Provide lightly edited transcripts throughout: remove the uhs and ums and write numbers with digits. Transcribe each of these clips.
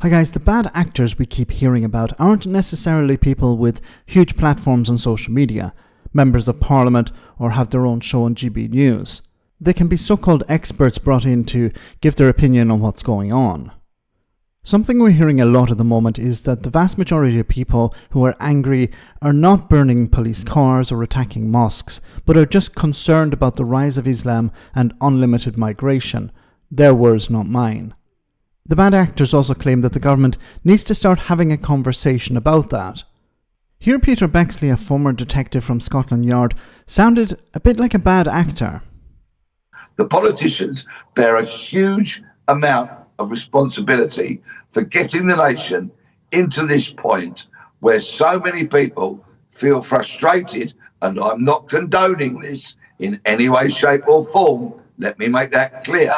Hi guys, the bad actors we keep hearing about aren't necessarily people with huge platforms on social media, members of parliament, or have their own show on GB News. They can be so-called experts brought in to give their opinion on what's going on. Something we're hearing a lot at the moment is that the vast majority of people who are angry are not burning police cars or attacking mosques, but are just concerned about the rise of Islam and unlimited migration. Their words, not mine. The bad actors also claim that the government needs to start having a conversation about that. Here Peter Bleksley, a former detective from Scotland Yard, sounded a bit like a bad actor. The politicians bear a huge amount of responsibility for getting the nation into this point where so many people feel frustrated, and I'm not condoning this in any way, shape or form, let me make that clear,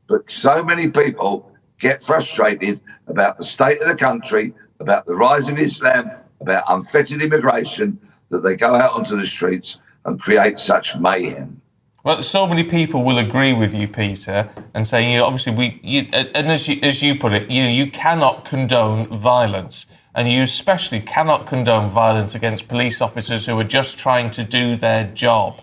but so many people get frustrated about the state of the country, about the rise of Islam, about unfettered immigration, that they go out onto the streets and create such mayhem. Well, so many people will agree with you, Peter, and say, obviously, and as you put it, you cannot condone violence, and you especially cannot condone violence against police officers who are just trying to do their job.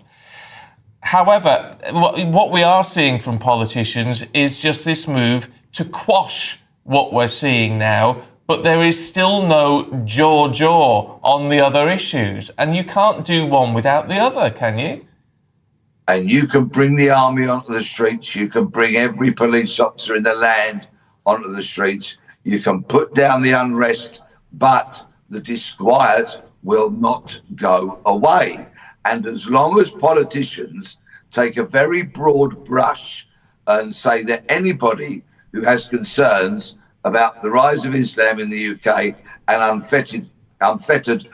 However, what we are seeing from politicians is just this move to quash what we're seeing now, but there is still no jaw on the other issues, and you can't do one without the other, can you? And you can bring the army onto the streets, you can bring every police officer in the land onto the streets, you can put down the unrest, but the disquiet will not go away. And as long as politicians take a very broad brush and say that anybody who has concerns about the rise of Islam in the UK and unfettered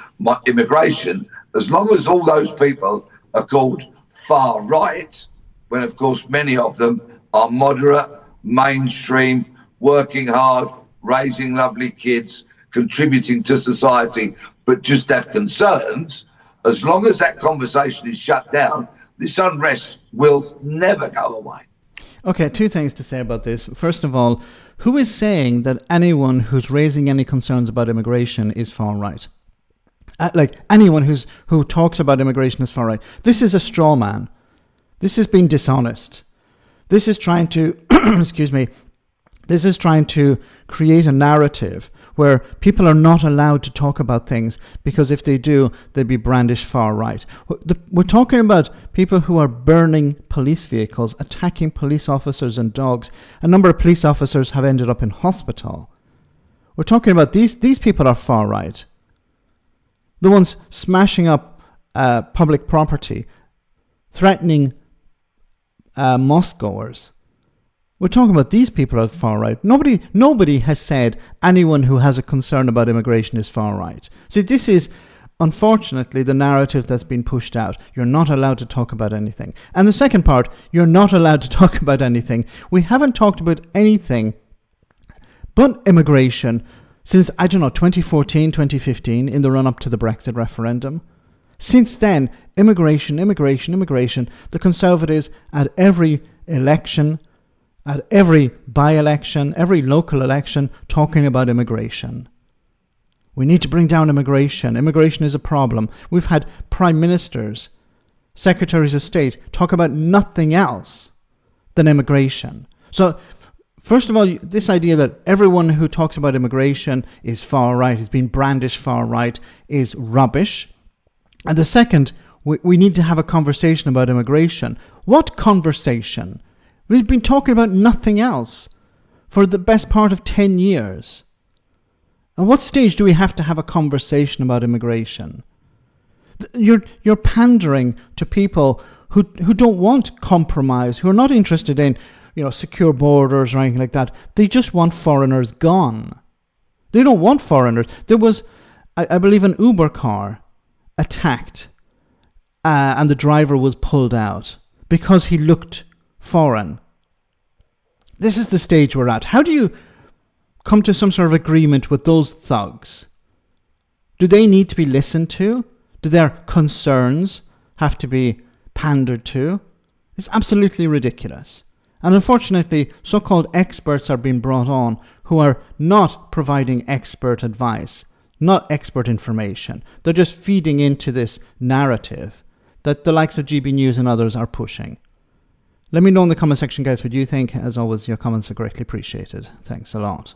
immigration, as long as all those people are called far right, when of course many of them are moderate, mainstream, working hard, raising lovely kids, contributing to society, but just have concerns, as long as that conversation is shut down, this unrest will never go away. Okay, two things to say about this. First of all, who is saying that anyone who's raising any concerns about immigration is far right? Like anyone who talks about immigration is far right. This is a straw man. This has been dishonest. This is trying to, this is trying to create a narrative where people are not allowed to talk about things because if they do, they'd be brandished far right. We're talking about people who are burning police vehicles, attacking police officers and dogs. A number of police officers have ended up in hospital. We're talking about these people are far right. The ones smashing up public property, threatening mosque goers. We're talking about these people are far right. Nobody has said anyone who has a concern about immigration is far right. So this is, unfortunately, the narrative that's been pushed out. You're not allowed to talk about anything. And the second part, you're not allowed to talk about anything. We haven't talked about anything but immigration since, 2014, 2015, in the run-up to the Brexit referendum. Since then, immigration. The Conservatives at every election, at every by-election, every local election, talking about immigration. We need to bring down immigration. Immigration is a problem. We've had prime ministers, secretaries of state talk about nothing else than immigration. So, first of all, this idea that everyone who talks about immigration is far right, is being brandished far right, is rubbish. And the second, we need to have a conversation about immigration. What conversation? We've been talking about nothing else for the best part of 10 years. At what stage do we have to have a conversation about immigration? You're pandering to people who don't want compromise, who are not interested in, secure borders or anything like that. They just want foreigners gone. They don't want foreigners. There was, I believe, an Uber car attacked and the driver was pulled out because he looked foreign. This is the stage we're at. How do you come to some sort of agreement with those thugs? Do they need to be listened to? Do their concerns have to be pandered to? It's absolutely ridiculous. And unfortunately, so-called experts are being brought on who are not providing expert advice, not expert information. They're just feeding into this narrative that the likes of GB News and others are pushing. Let me know in the comment section, guys, what you think. As always, your comments are greatly appreciated. Thanks a lot.